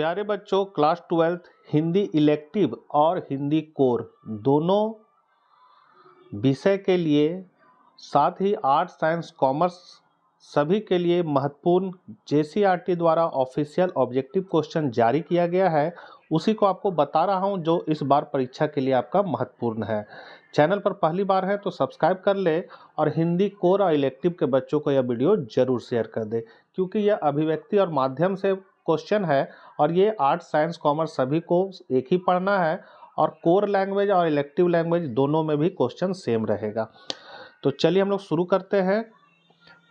प्यारे बच्चों, class 12th Hindi elective और हिंदी कोर दोनों विषय के लिए, साथ ही आर्ट्स साइंस कॉमर्स सभी के लिए महत्वपूर्ण जेसीईआरटी द्वारा ऑफिशियल ऑब्जेक्टिव क्वेश्चन जारी किया गया है। उसी को आपको बता रहा हूं जो इस बार परीक्षा के लिए आपका महत्वपूर्ण है। चैनल पर पहली बार है तो सब्सक्राइब कर ले और हिंदी कोर और इलेक्टिव के बच्चों को यह वीडियो जरूर शेयर कर दे, क्योंकि यह अभिव्यक्ति और माध्यम से क्वेश्चन है और ये आर्ट्स साइंस कॉमर्स सभी को एक ही पढ़ना है और कोर लैंग्वेज और इलेक्टिव लैंग्वेज दोनों में भी क्वेश्चन सेम रहेगा। तो चलिए हम लोग शुरू करते हैं।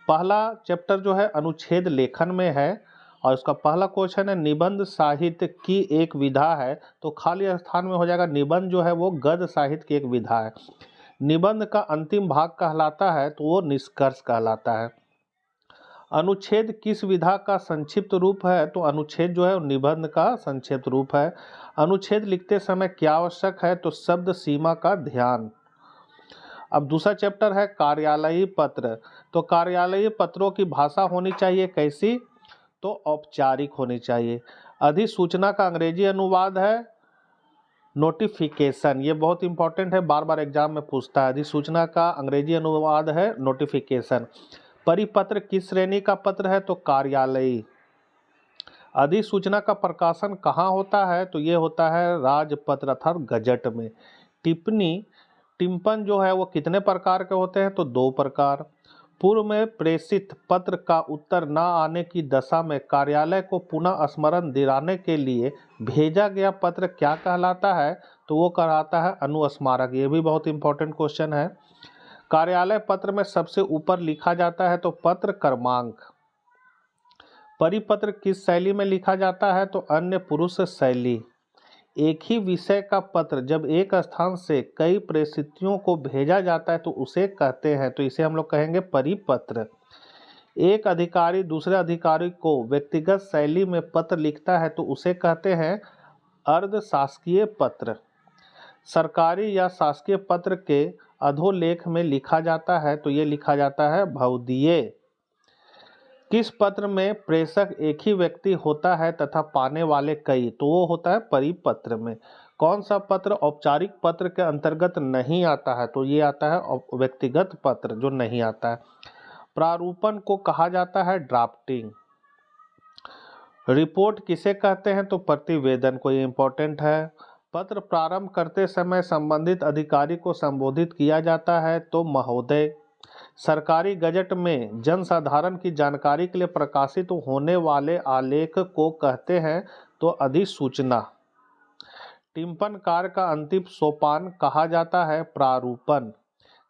पहला चैप्टर जो है अनुच्छेद लेखन में है और उसका पहला क्वेश्चन है निबंध साहित्य की एक विधा है। तो खाली स्थान में हो जाएगा निबंध जो है वो गद्य साहित्य की एक विधा है। निबंध का अंतिम भाग कहलाता है तो वो निष्कर्ष कहलाता है। अनुच्छेद किस विधा का संक्षिप्त रूप है? तो अनुच्छेद जो है वो निबंध का संक्षिप्त रूप है। अनुच्छेद लिखते समय क्या आवश्यक है? तो शब्द सीमा का ध्यान। अब दूसरा चैप्टर है कार्यालयीय पत्र। तो कार्यालयीय पत्रों की भाषा होनी चाहिए कैसी? तो औपचारिक होनी चाहिए। अधिसूचना का अंग्रेजी अनुवाद है नोटिफिकेशन। ये बहुत इंपॉर्टेंट है, बार बार एग्जाम में पूछता है। अधिसूचना का अंग्रेजी अनुवाद है नोटिफिकेशन। परिपत्र किस श्रेणी का पत्र है? तो कार्यालयीय। अधिसूचना का प्रकाशन कहाँ होता है? तो ये होता है राजपत्र अर्थात गजट में। टिप्पण जो है वो कितने प्रकार के होते हैं? तो 2 प्रकार। पूर्व में प्रेषित पत्र का उत्तर न आने की दशा में कार्यालय को पुनः स्मरण दिलाने के लिए भेजा गया पत्र क्या कहलाता है? तो वो कहलाता है अनुस्मारक। ये भी बहुत इंपॉर्टेंट क्वेश्चन है। कार्यालय पत्र में सबसे ऊपर लिखा जाता है तो पत्र क्रमांक। परिपत्र किस शैली में लिखा जाता है? तो अन्य पुरुष शैली। एक ही विषय का पत्र जब एक स्थान से कई प्रेषितों को भेजा जाता है तो उसे कहते हैं, तो इसे हम लोग कहेंगे परिपत्र। एक अधिकारी दूसरे अधिकारी को व्यक्तिगत शैली में पत्र लिखता है तो उसे कहते हैं अर्ध शासकीय पत्र। सरकारी या शासकीय पत्र के अधोलेख में लिखा जाता है तो ये लिखा जाता है भवदीय। किस पत्र में प्रेषक एक ही व्यक्ति होता है तथा पाने वाले कई? तो वो होता है परिपत्र में। कौन सा पत्र औपचारिक पत्र के अंतर्गत नहीं आता है? तो ये आता है व्यक्तिगत पत्र जो नहीं आता है। प्रारूपण को कहा जाता है ड्राफ्टिंग। रिपोर्ट किसे कहते हैं? तो प्रतिवेदन को। ये इंपॉर्टेंट है। पत्र प्रारंभ करते समय संबंधित अधिकारी को संबोधित किया जाता है तो महोदय। सरकारी गजट में जनसाधारण की जानकारी के लिए प्रकाशित होने वाले आलेख को कहते हैं तो अधिसूचना। टिप्पण कार्य का अंतिम सोपान कहा जाता है प्रारूपण।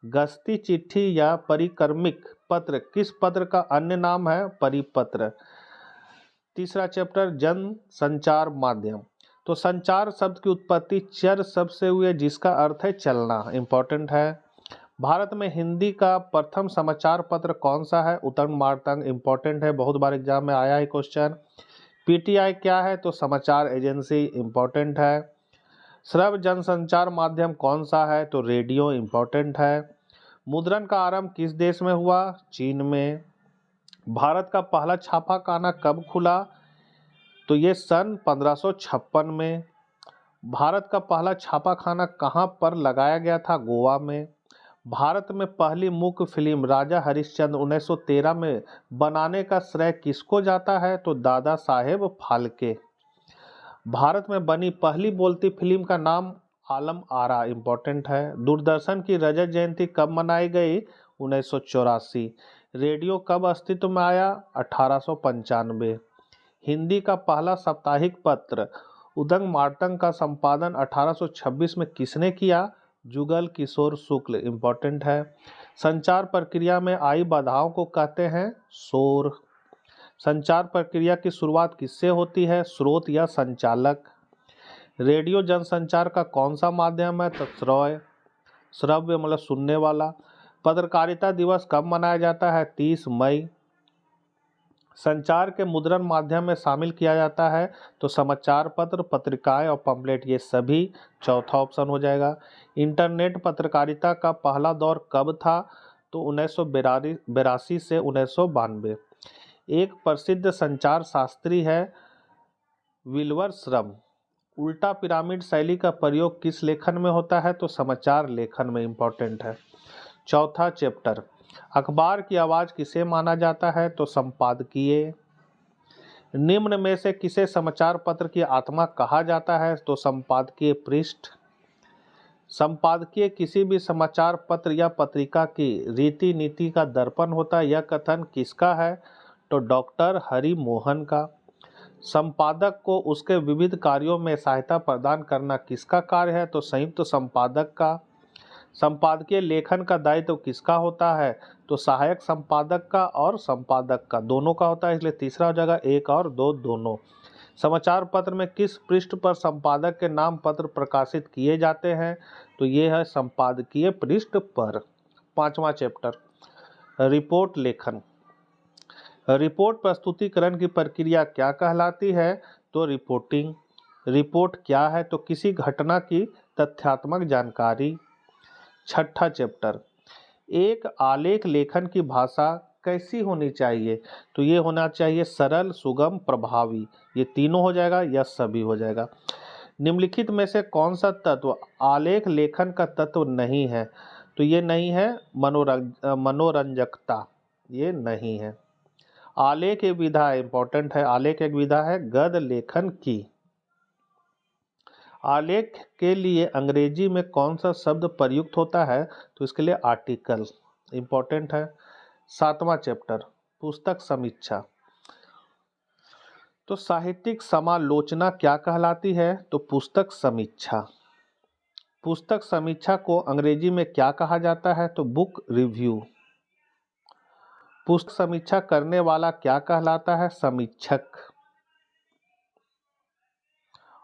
गस्ती चिट्ठी या परिक्रमिक पत्र किस पत्र का अन्य नाम है? परिपत्र। तीसरा चैप्टर जन संचार माध्यम। तो संचार शब्द की उत्पत्ति चर शब्द से हुई है जिसका अर्थ है चलना। इंपॉर्टेंट है। भारत में हिंदी का प्रथम समाचार पत्र कौन सा है? उतंग मारतंग। इंपॉर्टेंट है, बहुत बार एग्जाम में आया है क्वेश्चन। पीटीआई क्या है? तो समाचार एजेंसी। इंपॉर्टेंट है। श्रव्य जनसंचार माध्यम कौन सा है? तो रेडियो। इंपॉर्टेंट है। मुद्रण का आरंभ किस देश में हुआ? चीन में। भारत का पहला छापाखाना कब खुला? तो ये सन 1556 में। भारत का पहला छापाखाना कहाँ पर लगाया गया था? गोवा में। भारत में पहली मूक फिल्म राजा हरिश्चंद्र 1913 में बनाने का श्रेय किसको जाता है? तो दादा साहेब फाल्के। भारत में बनी पहली बोलती फिल्म का नाम आलम आरा। इंपॉर्टेंट है। दूरदर्शन की रजत जयंती कब मनाई गई? 1984। रेडियो कब अस्तित्व में आया? 1895। हिंदी का पहला साप्ताहिक पत्र उदंग मार्तंग का संपादन 1826 में किसने किया? जुगल किशोर शुक्ल। इंपॉर्टेंट है। संचार प्रक्रिया में आई बाधाओं को कहते हैं शोर। संचार प्रक्रिया की शुरुआत किससे होती है? स्रोत या संचालक। रेडियो जनसंचार का कौन सा माध्यम है? तो श्रव्य मतलब सुनने वाला। पत्रकारिता दिवस कब मनाया जाता है? 30 मई। संचार के मुद्रण माध्यम में शामिल किया जाता है तो समाचार पत्र, पत्रिकाएं और पंपलेट, ये सभी। चौथा ऑप्शन हो जाएगा। इंटरनेट पत्रकारिता का पहला दौर कब था? तो 1982 से 1992। एक प्रसिद्ध संचार शास्त्री है विल्वर श्रम। उल्टा पिरामिड शैली का प्रयोग किस लेखन में होता है? तो समाचार लेखन में इंपॉर्टेंट है। चौथा चैप्टर, अखबार की आवाज़ किसे माना जाता है? तो संपादकीय। निम्न में से किसे समाचार पत्र की आत्मा कहा जाता है? तो संपादकीय पृष्ठ। संपादकीय किसी भी समाचार पत्र या पत्रिका की रीति नीति का दर्पण होता है। यह कथन किसका है? तो डॉक्टर हरि मोहन का। संपादक को उसके विविध कार्यों में सहायता प्रदान करना किसका कार्य है? तो संयुक्त संपादक का। संपादकीय लेखन का दायित्व किसका होता है? तो सहायक संपादक का और संपादक का, दोनों का होता है, इसलिए तीसरा हो जाएगा 1 और 2 दोनों। समाचार पत्र में किस पृष्ठ पर संपादक के नाम पत्र प्रकाशित किए जाते हैं? तो ये है संपादकीय पृष्ठ पर। 5वां चैप्टर, रिपोर्ट लेखन। रिपोर्ट प्रस्तुतिकरण की प्रक्रिया क्या कहलाती है? तो रिपोर्टिंग। रिपोर्ट क्या है? तो किसी घटना की तथ्यात्मक जानकारी। 6ठा चैप्टर, एक आलेख लेखन की भाषा कैसी होनी चाहिए? तो ये होना चाहिए सरल, सुगम, प्रभावी। ये तीनों हो जाएगा या सभी हो जाएगा। निम्नलिखित में से कौन सा तत्व आलेख लेखन का तत्व नहीं है? तो ये नहीं है मनोरंजकता, ये नहीं है। आलेख एक विधा इंपॉर्टेंट है, आलेख एक विधा है गद्य लेखन की। आलेख के लिए अंग्रेजी में कौन सा शब्द प्रयुक्त होता है? तो इसके लिए आर्टिकल इंपॉर्टेंट है। 7वां चैप्टर, पुस्तक समीक्षा। तो साहित्यिक समालोचना क्या कहलाती है? तो पुस्तक समीक्षा। पुस्तक समीक्षा को अंग्रेजी में क्या कहा जाता है? तो बुक रिव्यू। पुस्तक समीक्षा करने वाला क्या कहलाता है? समीक्षक।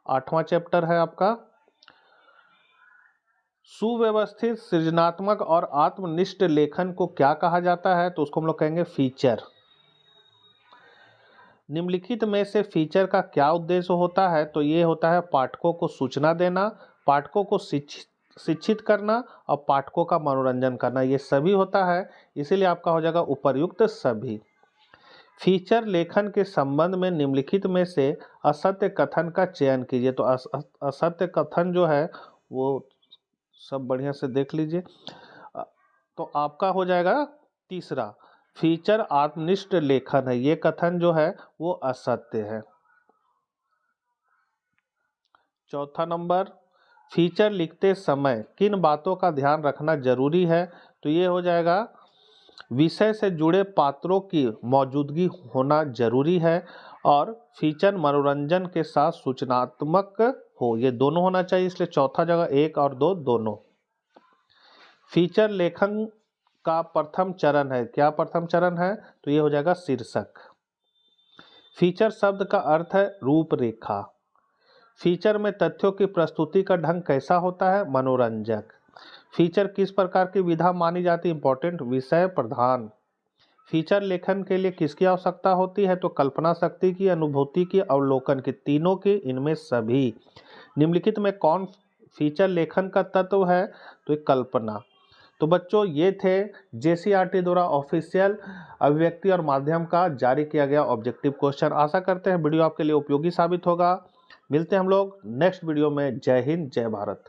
8वां चैप्टर है आपका, सुव्यवस्थित, सृजनात्मक और आत्मनिष्ठ लेखन को क्या कहा जाता है? तो उसको हम लोग कहेंगे फीचर। निम्नलिखित में से फीचर का क्या उद्देश्य होता है? तो ये होता है पाठकों को सूचना देना, पाठकों को शिक्षित करना और पाठकों का मनोरंजन करना, ये सभी होता है, इसीलिए आपका हो जाएगा उपर्युक्त सभी। फीचर लेखन के संबंध में निम्नलिखित में से असत्य कथन का चयन कीजिए। तो असत्य कथन जो है वो सब बढ़िया से देख लीजिए। तो आपका हो जाएगा तीसरा, फीचर आत्मनिष्ठ लेखन है, ये कथन जो है वो असत्य है। चौथा नंबर, फीचर लिखते समय किन बातों का ध्यान रखना जरूरी है? तो ये हो जाएगा विषय से जुड़े पात्रों की मौजूदगी होना जरूरी है और फीचर मनोरंजन के साथ सूचनात्मक हो, ये दोनों होना चाहिए, इसलिए चौथा जगह 1 और 2 दोनों। फीचर लेखन का प्रथम चरण है, क्या प्रथम चरण है? तो ये हो जाएगा शीर्षक। फीचर शब्द का अर्थ है रूपरेखा। फीचर में तथ्यों की प्रस्तुति का ढंग कैसा होता है? मनोरंजक। फीचर किस प्रकार की विधा मानी जाती है? इंपॉर्टेंट, विषय प्रधान। फीचर लेखन के लिए किसकी आवश्यकता होती है? तो कल्पना शक्ति की, अनुभूति की, अवलोकन की, तीनों की, इनमें सभी। निम्नलिखित में कौन फीचर लेखन का तत्व है? तो कल्पना। तो बच्चों ये थे JCERT द्वारा ऑफिशियल अभिव्यक्ति और माध्यम का जारी किया गया ऑब्जेक्टिव क्वेश्चन। आशा करते हैं वीडियो आपके लिए उपयोगी साबित होगा। मिलते हैं हम लोग नेक्स्ट वीडियो में। जय हिंद, जय भारत।